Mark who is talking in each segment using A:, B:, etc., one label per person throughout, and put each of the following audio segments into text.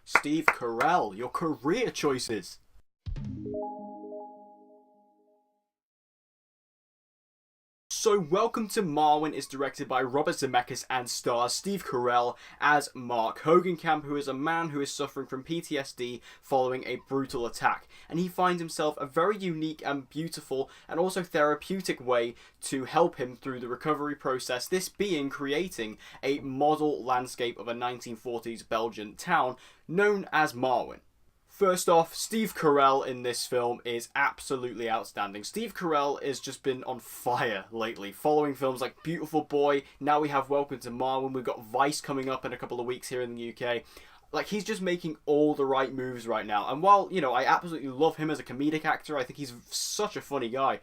A: Steve Carell, your career choices. So Welcome to Marwen is directed by Robert Zemeckis and stars Steve Carell as Mark Hogenkamp, who is a man who is suffering from PTSD following a brutal attack, and he finds himself a very unique and beautiful and also therapeutic way to help him through the recovery process, this being creating a model landscape of a 1940s Belgian town known as Marwen. First off, Steve Carell in this film is absolutely outstanding. Steve Carell has just been on fire lately, following films like Beautiful Boy. Now we have Welcome to Marwen. We've got Vice coming up in a couple of weeks here in the UK. Like, he's just making all the right moves right now. And while, I absolutely love him as a comedic actor, I think he's such a funny guy.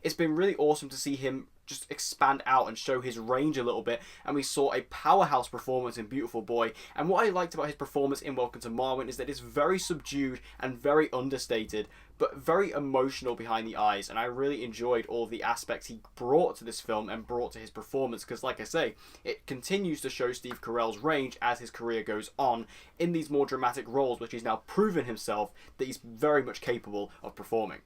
A: It's been really awesome to see him just expand out and show his range a little bit, and we saw a powerhouse performance in Beautiful Boy. And what I liked about his performance in Welcome to Marwen is that it's very subdued and very understated, but very emotional behind the eyes, and I really enjoyed all the aspects he brought to this film and brought to his performance, because like I say, it continues to show Steve Carell's range as his career goes on in these more dramatic roles, which he's now proven himself that he's very much capable of performing.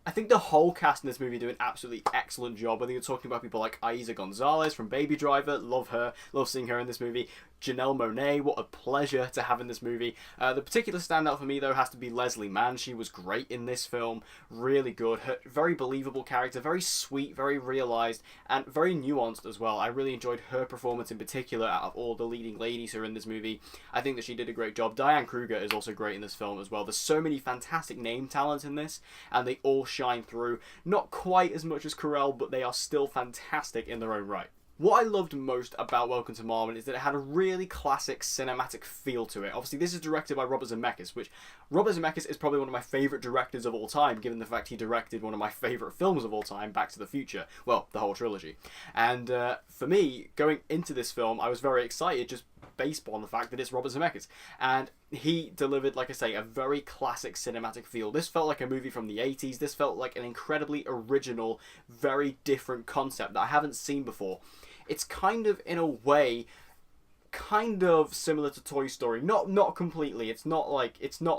A: I think the whole cast in this movie do an absolutely excellent job. Whether you're talking about people like Eiza Gonzalez from Baby Driver, love her, love seeing her in this movie. Janelle Monae, what a pleasure to have in this movie. The particular standout for me, though, has to be Mann. She was great in this film, really good. Her very believable character, very sweet, very realised, and very nuanced as well. I really enjoyed her performance in particular out of all the leading ladies who are in this movie. I think that she did a great job. Diane Kruger is also great in this film as well. There's so many fantastic name talents in this, and they all shine through. Not quite as much as Carell, but they are still fantastic in their own right. What I loved most about Welcome to Marwen is that it had a really classic cinematic feel to it. Obviously, this is directed by Robert Zemeckis, which Robert Zemeckis is probably one of my favourite directors of all time, given the fact he directed one of my favourite films of all time, Back to the Future. Well, the whole trilogy. And for me, going into this film, I was very excited just based on the fact that it's Robert Zemeckis. And he delivered, like I say, a very classic cinematic feel. This felt like a movie from the 80s. This felt like an incredibly original, very different concept that I haven't seen before. It's kind of, in a way, kind of similar to Toy Story. Not completely. It's not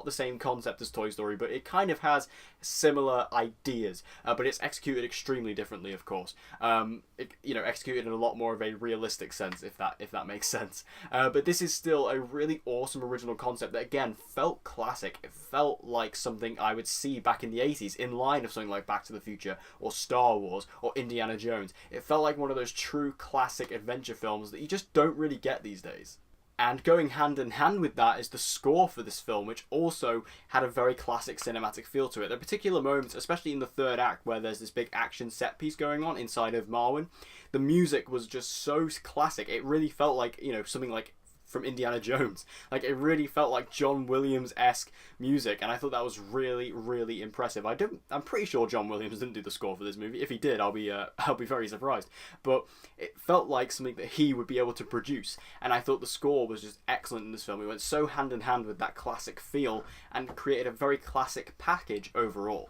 A: the same concept as Toy Story, but it kind of has similar ideas. But it's executed extremely differently, of course. Executed in a lot more of a realistic sense, if that makes sense. But this is still a really awesome original concept that, again, felt classic. It felt like something I would see back in the 80s, in line of something like Back to the Future, or Star Wars, or Indiana Jones. It felt like one of those true classic adventure films that you just don't really get these days. And going hand in hand with that is the score for this film, which also had a very classic cinematic feel to it. There are particular moments, especially in the third act, where there's this big action set piece going on inside of Marwen. The music was just so classic. It really felt like, something like from Indiana Jones. Like, it really felt like John Williams-esque music, and I thought that was really, really impressive. I'm pretty sure John Williams didn't do the score for this movie. If he did, I'll be very surprised. But it felt like something that he would be able to produce, and I thought the score was just excellent in this film. It went so hand in hand with that classic feel and created a very classic package overall.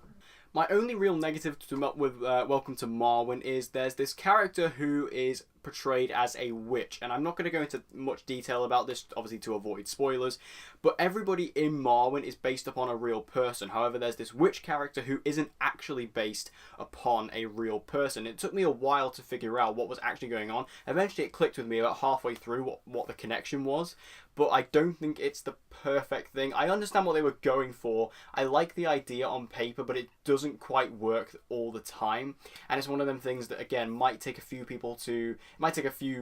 A: My only real negative with Welcome to Marwen is there's this character who is portrayed as a witch, and I'm not going to go into much detail about this, obviously to avoid spoilers, but everybody in Marwen is based upon a real person. However, there's this witch character who isn't actually based upon a real person. It took me a while to figure out what was actually going on. Eventually it clicked with me about halfway through what the connection was, but I don't think it's the perfect thing. I understand what they were going for. I like the idea on paper, but it doesn't quite work all the time, and it's one of them things that, again, might take a few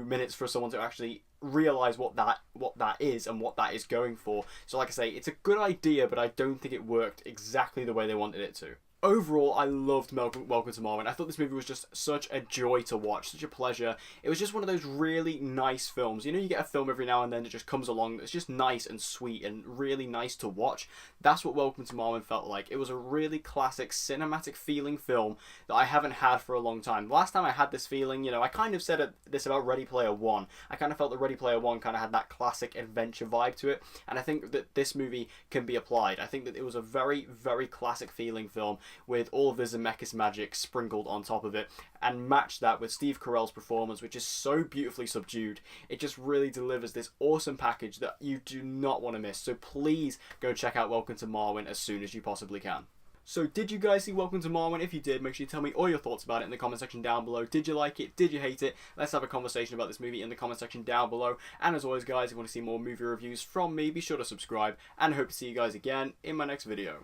A: minutes for someone to actually realize what that is and what that is going for. So like I say, it's a good idea, but I don't think it worked exactly the way they wanted it to. Overall, I loved Welcome to Marwen. I thought this movie was just such a joy to watch, such a pleasure. It was just one of those really nice films. You get a film every now and then that just comes along that's just nice and sweet and really nice to watch. That's what Welcome to Marwen felt like. It was a really classic cinematic feeling film that I haven't had for a long time. The last time I had this feeling, I kind of said this about Ready Player One. I kind of felt that Ready Player One kind of had that classic adventure vibe to it, and I think that this movie can be applied. I think that it was a very, very classic feeling film with all of the Zemeckis magic sprinkled on top of it, and match that with Steve Carell's performance, which is so beautifully subdued. It just really delivers this awesome package that you do not want to miss. So please go check out Welcome to Marwen as soon as you possibly can. So did you guys see Welcome to Marwen? If you did, make sure you tell me all your thoughts about it in the comment section down below. Did you like it? Did you hate it? Let's have a conversation about this movie in the comment section down below. And as always guys, if you want to see more movie reviews from me, be sure to subscribe, and I hope to see you guys again in my next video.